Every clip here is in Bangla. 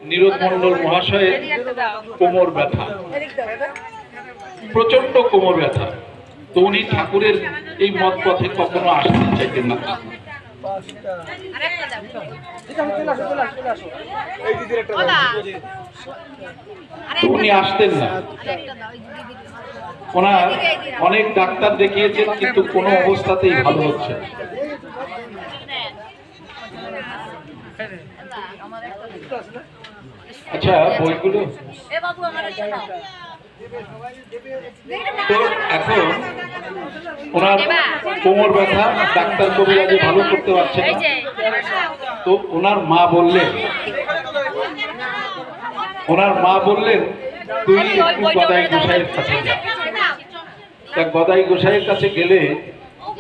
নীরদ মণ্ডল মহাশয়ের কোমর ব্যথা, প্রচন্ড কোমর ব্যথা। তো উনি ঠাকুরের এই মত পথে কখনো আসতে চাইতেন না, উনি আসতেন না। ওনার অনেক ডাক্তার দেখিয়েছেন, কিন্তু কোনো অবস্থাতেই ভালো হচ্ছে না। আচ্ছা, বইগুলো তো এখন ওনার কোমর ব্যথা ডাক্তার কবিরাজে ভালো করতে পারছে না। তো ওনার মা বললেন তুই একটু গদাই গোসাইয়ের কাছে যা। তা গদাই গোসাইয়ের কাছে গেলে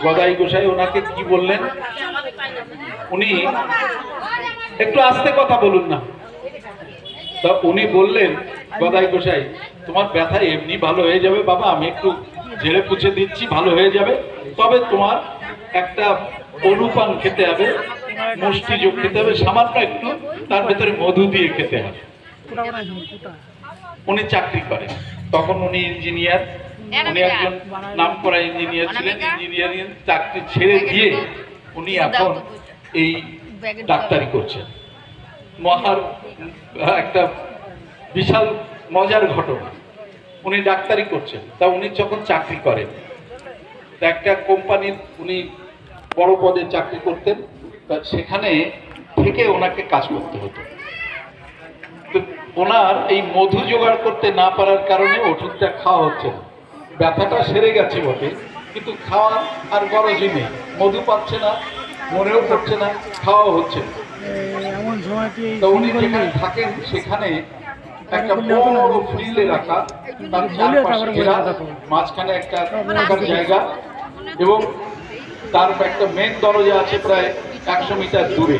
গদাই গোসাই ওনাকে কি বললেন, উনি একটু আস্তে কথা বলুন না। তা উনি বললেন, গদাই গোসাই তোমার ব্যথা এমনি ভালো হয়ে যাবে বাবা, আমি একটু ঝেড়ে পুছে দিচ্ছি, ভালো হয়ে যাবে। তবে তোমার একটা অনুপান খেতে হবে, মুষ্টি যোগ খেতে হবে, সামান্য একটু তার ভেতরে মধু দিয়ে খেতে হবে। উনি চাকরি করেন, তখন উনি ইঞ্জিনিয়ার, উনি একজন নামকরা ইঞ্জিনিয়ার ছিলেন। ইঞ্জিনিয়ারিং চাকরি ছেড়ে দিয়ে উনি এখন এই ডাক্তারি করছেন। মহার একটা বিশাল মজার ঘটনা, উনি ডাক্তারি করছেন। তা উনি যখন চাকরি করেন, একটা কোম্পানির উনি বড় পদে চাকরি করতেন, সেখানে থেকে ওনাকে কাজ করতে হতো। তো ওনার এই মধু জোগাড় করতে না পারার কারণে ওষুধটা খাওয়া হচ্ছে না। ব্যথাটা সেরে গেছে বটে, কিন্তু খাওয়া আর গরজই নেই। মধু পাচ্ছে না, মনেও পড়ছে না, খাওয়াও হচ্ছে না। তো উনি যেখানে থাকেন সেখানে একটা বড় ফিল্ডে রাখা, তার চারপাশে ঘেরা, মাঝখানে একটা থাকার জায়গা, এবং তার একটা মেইন দরজা আছে প্রায় 100 মিটার দূরে।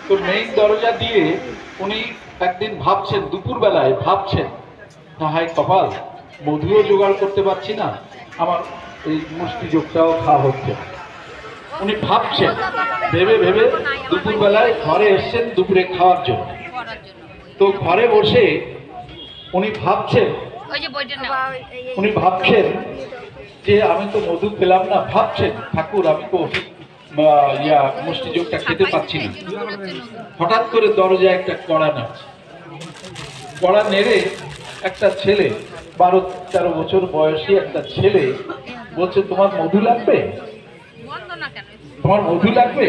তো মেইন দরজা দিয়ে উনি একদিন ভাবছেন, দুপুর বেলায় ভাবছেন, না হায় কপাল, মধুও জোগাড় করতে পারছি না, আমার এই মুষ্টি যোগটাও খাওয়া হচ্ছে। উনি ভাবছেন, ভেবে ভেবে দুপুর বেলায় ঘরে এসছেন দুপুরে খাওয়ার জন্য। তো ঘরে বসে উনি ভাবছেন যে আমি তো মধু পেলাম না। ভাবছেন, ঠাকুর আমি তো মুষ্টি যোগটা খেতে পাচ্ছি না। হঠাৎ করে দরজায় একটা কড়া নাড়ছে। কড়া নেড়ে একটা ছেলে, 12-13 বছর বয়সী একটা ছেলে বলছে, তোমার মধু লাগবে? তোমার মধু লাগবে?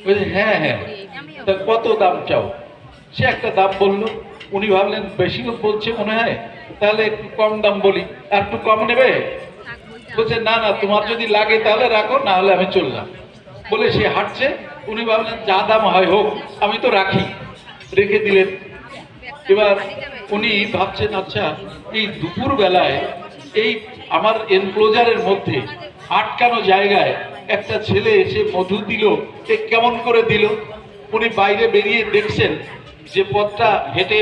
বলছে হ্যাঁ হ্যাঁ। তা কত দাম চাও? সে একটা দাম বললো। উনি ভাবলেন বেশি বলছে মনে হয়, তাহলে একটু কম দাম বলি, আর একটু কম নেবে? বলছে না না, তোমার যদি লাগে তাহলে রাখো, না হলে আমি চললাম। বলে সে হাঁটছে। উনি ভাবলেন যা দাম হয় হোক, আমি তো রাখি, রেখে দিলেন। এবার উনি ভাবছেন, আচ্ছা এই দুপুর বেলায় এই আমার এনক্লোজারের মধ্যে আটকানো জায়গায় একটা ছেলে এসে মধু দিল, এ কেমন করে দিল? উনি বাইরে বেরিয়ে দেখছেন যে পথটা হেঁটে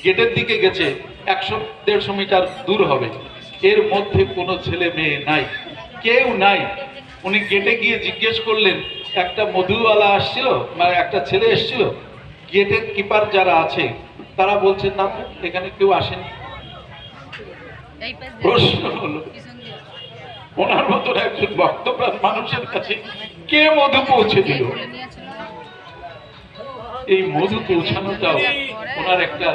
গেটের দিকে গেছে, 100-150 মিটার দূর হবে। এর মধ্যে কোনো ছেলে মেয়ে নাই, কেউ নাই। উনি গেটে গিয়ে জিজ্ঞেস করলেন, একটা মধুওয়ালা আসছিল, মানে একটা ছেলে এসছিল। গেটের কিপার যারা আছে তারা বলছেন না, এখানে কেউ আসেনি। প্রশ্ন হলো, ওনার মতন একজন ভক্তপ্রাণ মানুষের কাছে কে মধু পৌঁছে দিল? এই মধু পৌঁছানোটাও ওনার একটা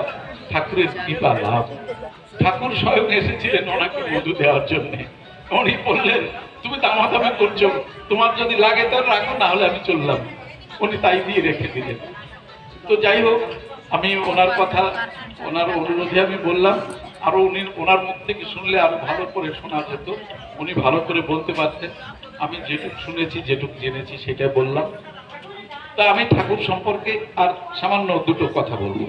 ঠাকুরের কৃপা লাভ। ঠাকুর স্বয়ং এসেছিলেন ওনাকে মধু দেওয়ার জন্য। উনি বললেন, তুমি দামাদামি করছো, তোমার যদি লাগে তাহলে রাখো, না হলে আমি চললাম। উনি তাই দিয়ে রেখে দিলেন। তো যাই হোক, আমি ওনার কথা, ওনার অনুরোধে আমি বললাম। আরো উনি ওনার মুখ থেকে শুনলে আরো ভালো করে শোনা যেত, উনি ভালো করে বলতে পারতেন। আমি যেটুক শুনেছি, যেটুক জেনেছি সেটা বললাম। তা আমি ঠাকুর সম্পর্কে আর সামান্য দুটো কথা বলবো।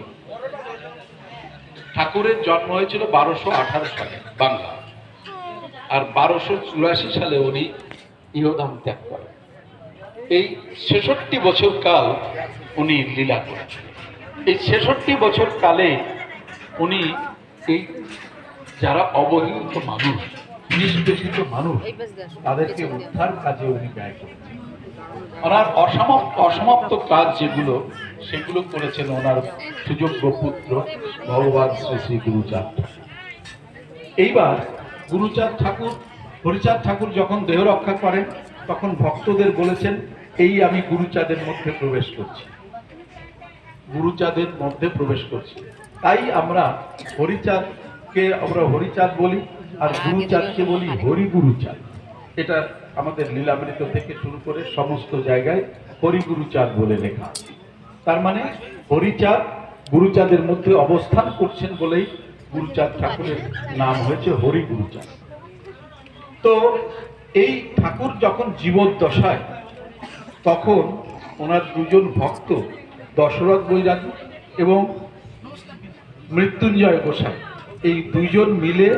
ঠাকুরের জন্ম হয়েছিল 1218 সালে বাংলা, আর 1284 সালে উনি ইহধাম ত্যাগ করেন। এই 66 বছর কাল উনি লীলা করেছেন। এই 66 বছর কালে উনি এই যারা অবহেলিত মানুষ, নিষ্পেষিত মানুষ, তাদেরকে উদ্ধার কাজে উনি ব্যয় করেছেন। ওনার অসমাপ্ত কাজ যেগুলো সেগুলো করেছেন ওনার সুযোগ্য পুত্র ভগবান শ্রী শ্রী গুরুচাঁদ। এইবার গুরুচাঁদ ঠাকুর, হরিচাঁদ ঠাকুর যখন দেহ রক্ষা করেন তখন ভক্তদের বলেছেন, এই আমি গুরুচাঁদের মধ্যে প্রবেশ করছি, গুরুচাঁদের মধ্যে প্রবেশ করছি। তাই আমরা হরিচাঁদকে হরিচাঁদ বলি, আর গুরুচাঁদকে বলি হরি গুরুচাঁদ। এটা আমাদের লীলামৃত থেকে শুরু করে সমস্ত জায়গায় হরি গুরুচাঁদ বলে লেখা। তার মানে হরিচাঁদ গুরুচাঁদের মধ্যে অবস্থান করছেন বলেই গুরুচাঁদ ঠাকুরের নাম হয়েছে হরি গুরুচাঁদ। তো এই ঠাকুর যখন জীবদ্দশায়, তখন ওনার দুজন ভক্ত দশরথ বৈরাগী এবং মৃত্যুঞ্জয় গোসাই, এই দুইজন মিলে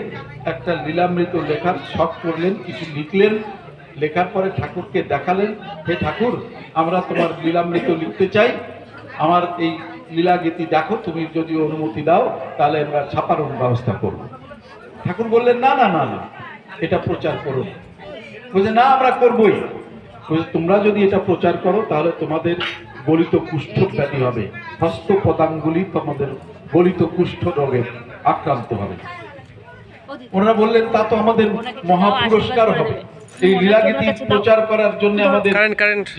একটা লীলামৃত লেখার শখ করলেন, কিছু লিখলেন। লেখার পরে ঠাকুরকে দেখালেন, হে ঠাকুর, আমরা তোমার লীলামৃত লিখতে চাই, আমার এই লীলাগীতি দেখো, তুমি যদি অনুমতি দাও তাহলে আমরা ছাপানোর ব্যবস্থা করব। ঠাকুর বললেন, না না না না, এটা প্রচার করো। বলছে, না আমরা করবই। তোমরা যদি এটা প্রচার করো তাহলে তোমাদের গলিত কুষ্ঠ ব্যাধি হবে, হস্ত পদাঙ্গুলি তোমাদের গলিত কুষ্ঠ রোগে আক্রান্ত হবে। ওনারা বললেন, তা তো আমাদের মহা পুরস্কার হবে, এই লীলাগীতি প্রচার করার জন্য আমাদের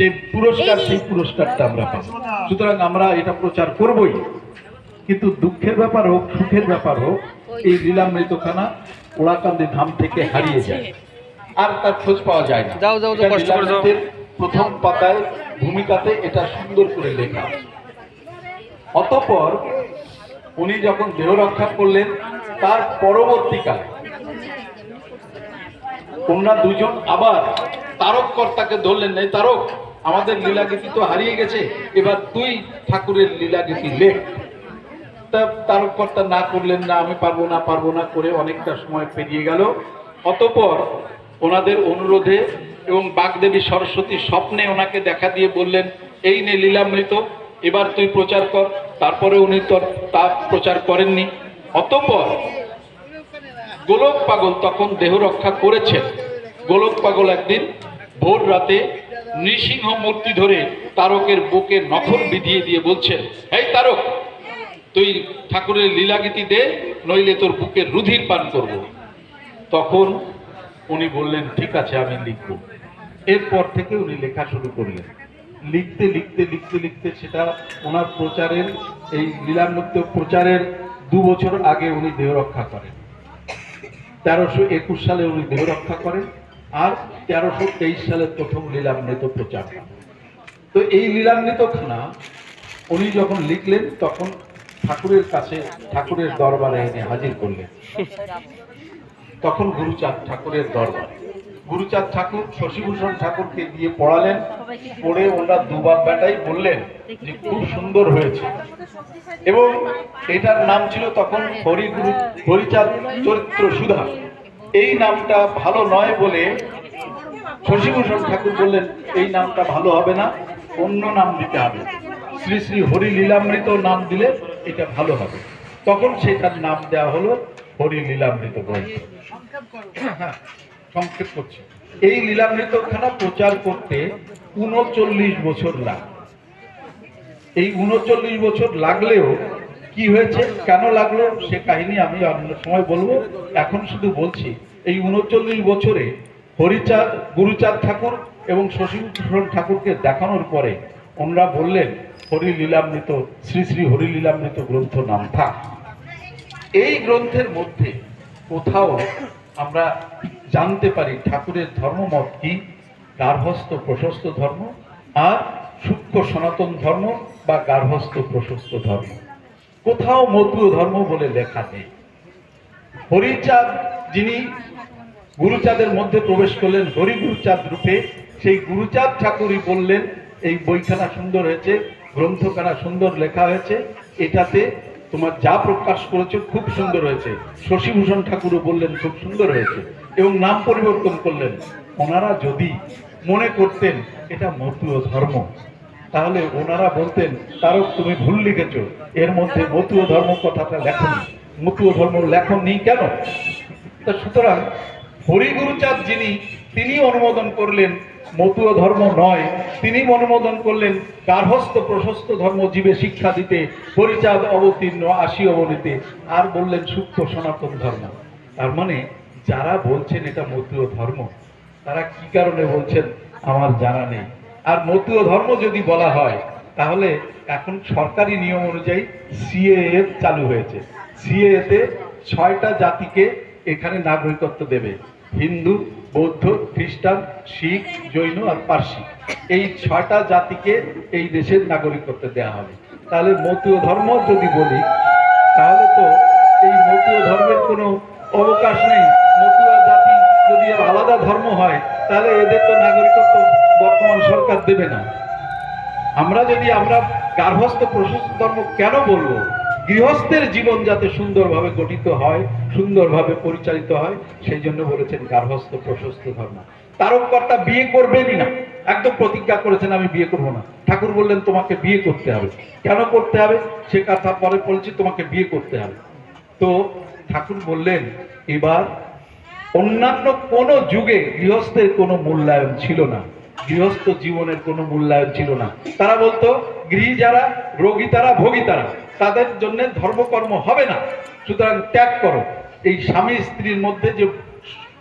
যে পুরস্কার, সেই পুরস্কারটা আমরা পাবো, সুতরাং আমরা এটা প্রচার করবই। কিন্তু দুঃখের ব্যাপার হোক, সুখের ব্যাপার হোক, এই লীলামৃতখানা ওড়াকান্দি ধাম থেকে হারিয়ে যায়, আর তার খোঁজ পাওয়া যায় না। প্রথম পাতায় ভূমিকাতে এটা সুন্দর করে লেখা। অতঃপর উনি যখন দেহ রক্ষা করলেন, তার পরবর্তীকালে ওনারা দুজন আবার তারক কর্তাকে ধরলেন, এই তারক, আমাদের লীলাগীতি তো হারিয়ে গেছে, এবার তুই ঠাকুরের লীলাগীতি লেখ। তা তারক কর্তা না করলেন, না আমি পারবো না করে অনেকটা সময় পেরিয়ে গেল। অতঃপর ওনাদের অনুরোধে এবং বাগদেবী সরস্বতী স্বপ্নে ওনাকে দেখা দিয়ে বললেন, এই নে লীলামৃত, এবার তুই প্রচার কর। তারপরে উনি তো তা প্রচার করেননি। অতঃপর গোলক পাগল তখন দেহ রক্ষা করেছেন। গোলক পাগল একদিন ভোর রাতে নৃসিংহ মূর্তি ধরে তারকের বুকে নখর বিধিয়ে দিয়ে বলছেন, এই তারক, তুই ঠাকুরের লীলাগীতি দে, নইলে তোর বুকের রুধির পান করব। তখন উনি বললেন, ঠিক আছে, আমি লিখব। এরপর থেকে উনি লেখা শুরু করলেন। লিখতে লিখতে লিখতে লিখতে সেটা ওনার প্রচারের, এই লীলামৃত প্রচারের 2 বছর আগে উনি দেহ রক্ষা করেন। 1321 সালে উনি দেহ রক্ষা করেন, আর 1323 সালে প্রথম লীলামৃত প্রচার করেন। তো এই লীলামৃতখানা উনি যখন লিখলেন, তখন ঠাকুরের কাছে, ঠাকুরের দরবারে এনে হাজির করলেন। তখন গুরুচাঁদ ঠাকুরের দরবারে গুরুচাঁদ ঠাকুর শশীভূষণ ঠাকুরকে দিয়ে পড়ালেন। পড়ে ওনারা দুবাব বেটাই বললেন যে খুব সুন্দর হয়েছে, এবং এটার নাম ছিল তখন হরিচাঁদ চরিত্র সুধা। এই নামটা ভালো নয় বলে শশীভূষণ ঠাকুর বললেন, এই নামটা ভালো হবে না, অন্য নাম দিতে হবে, শ্রী শ্রী হরি লীলামৃত নাম দিলে এটা ভালো হবে। তখন সেটার নাম দেওয়া হলো হরি লীলামৃত গ্রন্থ। সংক্ষেপ করছি, এই লীলামৃতখানা প্রচার করতে 39 বছর লাগে। এই 39 বছর লাগলেও কি হয়েছে, কেন লাগলো, সে কাহিনী আমি অন্য সময় বলবো। এখন শুধু বলছি, এই 39 বছরে হরিচাঁদ, গুরুচাঁদ ঠাকুর এবং শশীভূষণ ঠাকুরকে দেখানোর পরে ওনারা বললেন, হরি লীলামৃত, শ্রী শ্রী হরি লীলামৃত গ্রন্থ নাম থাক। এই গ্রন্থের মধ্যে কোথাও আমরা জানতে পারি ঠাকুরের ধর্মমত কি, গার্হস্থ প্রশস্ত ধর্ম আর সূক্ষ্ম সনাতন ধর্ম বা গার্হস্থ প্রশস্ত ধর্ম। কোথাও মতুয় ধর্ম বলে লেখা নেই। হরিচাঁদ যিনি গুরুচাঁদের মধ্যে প্রবেশ করলেন হরি গুরুচাঁদ রূপে, সেই গুরুচাঁদ ঠাকুরই বললেন, এই বইখানা সুন্দর হয়েছে, গ্রন্থখানা সুন্দর লেখা হয়েছে, এটাতে তোমার যা প্রকাশ করেছে খুব সুন্দর হয়েছে। শশীভূষণ ঠাকুরও বললেন খুব সুন্দর হয়েছে, এবং নাম পরিবর্তন করলেন। ওনারা যদি মনে করতেন এটা মতুয় ধর্ম, তাহলে ওনারা বলতেন, তারক তুমি ভুল লিখেছ, এর মধ্যে মতুয় ধর্ম কথাটা লেখনি, মতুয় ধর্ম লেখনি কেন? তা সুতরাং হরি গুরুচাঁদ যিনি, তিনি অনুমোদন করলেন মতুয় ধর্ম নয়, তিনি অনুমোদন করলেন গার্হস্থ প্রশস্ত ধর্ম জীবে শিক্ষা দিতে, পরিচাদ অবতীর্ণ আসি অবনীতে, আর বললেন সুপ্ত সনাতন ধর্ম। তার মানে যারা বলছেন এটা মতুয় ধর্ম, তারা কি কারণে বলছেন আমার জানা নেই। আর মতুয় ধর্ম যদি বলা হয়, তাহলে এখন সরকারি নিয়ম অনুযায়ী সিএএ চালু হয়েছে। সিএএতে 6টা জাতিকে এখানে নাগরিকত্ব দেবে, হিন্দু, বৌদ্ধ, খ্রিস্টান, শিখ, জৈন আর পার্সি। এই 6টা জাতিকে এই দেশের নাগরিকত্ব দেওয়া হবে। তাহলে মতুয় ধর্ম যদি বলি, তাহলে তো এই মতুয় ধর্মের কোনো অবকাশ নেই। মতুয়া জাতি যদি আলাদা ধর্ম হয়, তাহলে এদের তো নাগরিকত্ব বর্তমান সরকার দেবে না। আমরা গার্হস্থ প্রশস্ত ধর্ম কেন বলবো? গৃহস্থের জীবন যাতে সুন্দরভাবে গঠিত হয়, সুন্দরভাবে পরিচালিত হয়, সেই জন্য বলেছেন গার্হস্থ প্রশস্ত ধর্ম। তারককর্তা বিয়ে করবেনই না, একদম প্রতিজ্ঞা করেছেন আমি বিয়ে করবো না। ঠাকুর বললেন তোমাকে বিয়ে করতে হবে। কেন করতে হবে সে কথা পরে বলছি, তোমাকে বিয়ে করতে হবে। তো ঠাকুর বললেন, এবার অন্যান্য কোন যুগে গৃহস্থের কোনো মূল্যায়ন ছিল না, গৃহস্থ জীবনের কোনো মূল্যায়ন ছিল না। তারা বলতো গৃহী যারা, রোগী তারা, ভোগী তারা, তাদের জন্য ধর্মকর্ম হবে না, সুতরাং ত্যাগ করো। এই স্বামী স্ত্রীর মধ্যে যে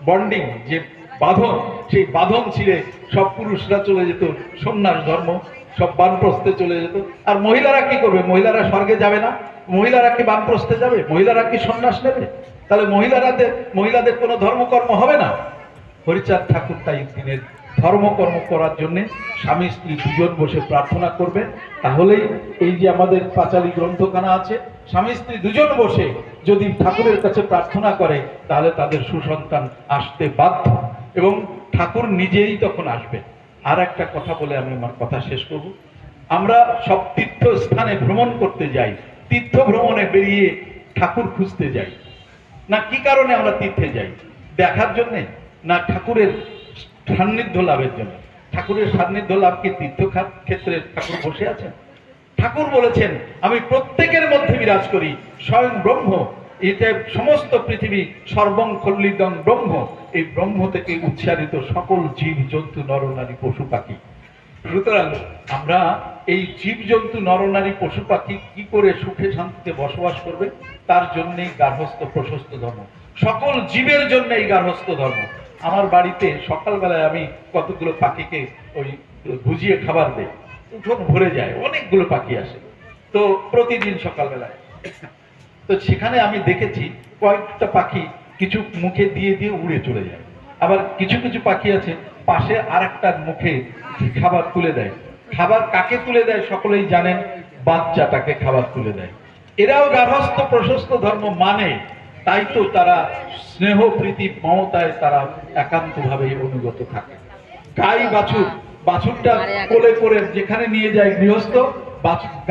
বন্ডিং, যে বাঁধন, সেই বাঁধন ছিঁড়ে সব পুরুষরা চলে যেত সন্ন্যাস ধর্ম, সব বানপ্রস্থে চলে যেত। আর মহিলারা কি করবে? মহিলারা স্বর্গে যাবে না, মহিলারা কি বানপ্রস্থে যাবে? মহিলারা কি সন্ন্যাস নেবে? তাহলে মহিলাদের কোনো ধর্মকর্ম হবে না। হরিচাঁদ ঠাকুর তাই দিনের ধর্মকর্ম করার জন্য স্বামী স্ত্রী দুজন বসে প্রার্থনা করবে। তাহলেই এই যে আমাদের পাঁচালী গ্রন্থখানা আছে, স্বামী স্ত্রী দুজন বসে যদি ঠাকুরের কাছে প্রার্থনা করে, তাহলে তাদের সুসন্তান আসতে বাধ্য, এবং ঠাকুর নিজেই তখন আসবে। আর একটা কথা বলে আমি আমার কথা শেষ করব। আমরা সব তীর্থ স্থানে ভ্রমণ করতে যাই, তীর্থ ভ্রমণে বেরিয়ে ঠাকুর খুঁজতে যাই না। কি কারণে আমরা তীর্থে যাই? দেখার জন্যে, না ঠাকুরের সান্নিধ্য লাভের জন্য? ঠাকুরের সান্নিধ্য লাভ কি তীর্থ ক্ষেত্রে ঠাকুর বসে আছেন? ঠাকুর বলেছেন আমি প্রত্যেকের মধ্যে বিরাজ করি, স্বয়ং ব্রহ্ম। এতে সমস্ত পৃথিবী সর্বং খল্লিদং ব্রহ্ম। এই ব্রহ্ম থেকে উচ্চারিত সকল জীব জন্তু নরনারী পশু পাখি। সুতরাং আমরা এই জীব জন্তু নরনারী পশু পাখি কি করে সুখে শান্তিতে বসবাস করবে, তার জন্যই গার্হস্থ প্রশস্ত ধর্ম। সকল জীবের জন্য এই গার্হস্থ ধর্ম। আমার বাড়িতে সকালবেলায় আমি কতগুলো পাখিকে ওই ভুজিয়ে খাবার দেই, উঠোন ভরে যায়, অনেকগুলো পাখি আসে তো প্রতিদিন সকালবেলায়। তো সেখানে আমি দেখেছি কয়েকটা পাখি কিছু মুখে দিয়ে দিয়ে উড়ে চলে যায়, আবার কিছু কিছু পাখি আছে পাশে আরেকটার মুখে খাবার তুলে দেয়। খাবার কাকে তুলে দেয় সকলেই জানেন, বাচ্চাটাকে খাবার তুলে দেয়। এরাও গার্হস্থ প্রশস্ত ধর্ম মানে, তাই তো তারা স্নেহ প্রীতি মমতায় তারা একান্তভাবে অনুগত থাকে। গাই বাছুর, বাছুরটা কোলে করে যেখানে নিয়ে যায় গৃহস্থ,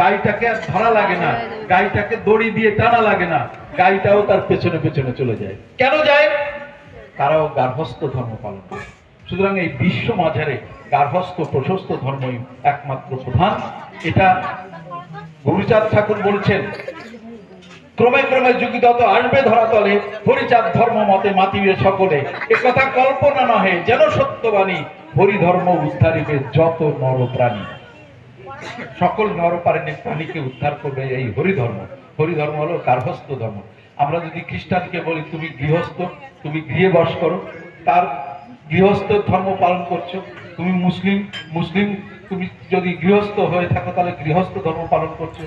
গাইটাকে আর ধরা লাগে না, গাইটাকে দড়ি দিয়ে টানা লাগে না, গাইটাও তার পেছনে পেছনে চলে যায়। কেন যায়? তারাও গার্হস্থ ধর্ম পালন করে। সুতরাং এই বিশ্ব মাঝারে গার্হস্থ প্রশস্ত ধর্মই একমাত্র প্রধান। এটা গুরুচাঁদ ঠাকুর বলছেন, ক্রমে ক্রমে যুগিদত আসবে ধরাতলে, হরিচাঁদ ধর্ম মতে মাতিবে সকলে। এ কথা কল্পনা নহে যেন সত্যবাণী, হরি ধর্ম উদ্ধারিবে যত নর প্রাণী। সকল প্রাণীকে উদ্ধার করবে এই হরিধর্ম। হরিধর্ম হলো গার্হস্থ ধর্ম। আমরা যদি খ্রিস্টানকে বলি তুমি গৃহস্থ, তুমি গৃহে বাস করো, তার গৃহস্থ ধর্ম পালন করছো। তুমি মুসলিম তুমি যদি গৃহস্থ হয়ে থাকো, তাহলে গৃহস্থ ধর্ম পালন করছো।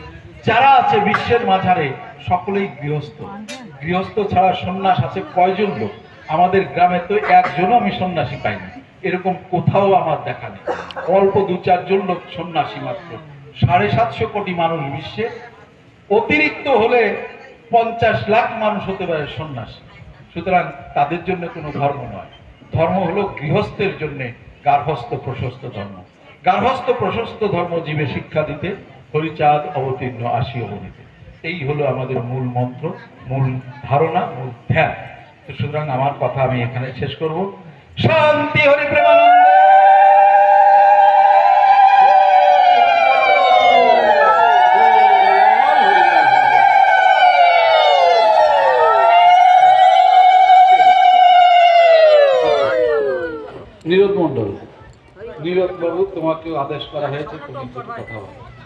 যারা আছে বিশ্বের মাঝারে সকলেই গৃহস্থ। গৃহস্থ ছাড়া সন্ন্যাস আছে কয়জন লোক? আমাদের গ্রামে তো একজনও আমি সন্ন্যাসী পাইনি, এরকম কোথাও আমার দেখা নেই। অল্প 2-4 জন লোক সন্ন্যাসী মাত্র। 750 কোটি মানুষ বিশ্বে, অতিরিক্ত হলে 50 লাখ মানুষ হতে পারে সন্ন্যাসী। সুতরাং তাদের জন্য কোনো ধর্ম নয়, ধর্ম হলো গৃহস্থের জন্য গার্হস্থ প্রশস্ত ধর্ম। গার্হস্থ প্রশস্ত ধর্ম জীবে শিক্ষা দিতে, হরিচাঁদ অবতীর্ণ আসি অবনীতে। এই হলো আমাদের মূল মন্ত্র, মূল ধারণা, মূল ধ্যান। সুতরাং আমার কথা আমি এখানে শেষ করব। শান্তি হরি প্রেমানন্দ। নীরদ মন্ডল। নীরদ বাবু, তোমাকেও আদেশ করা হয়েছে, তুমি একটু কথা বলো।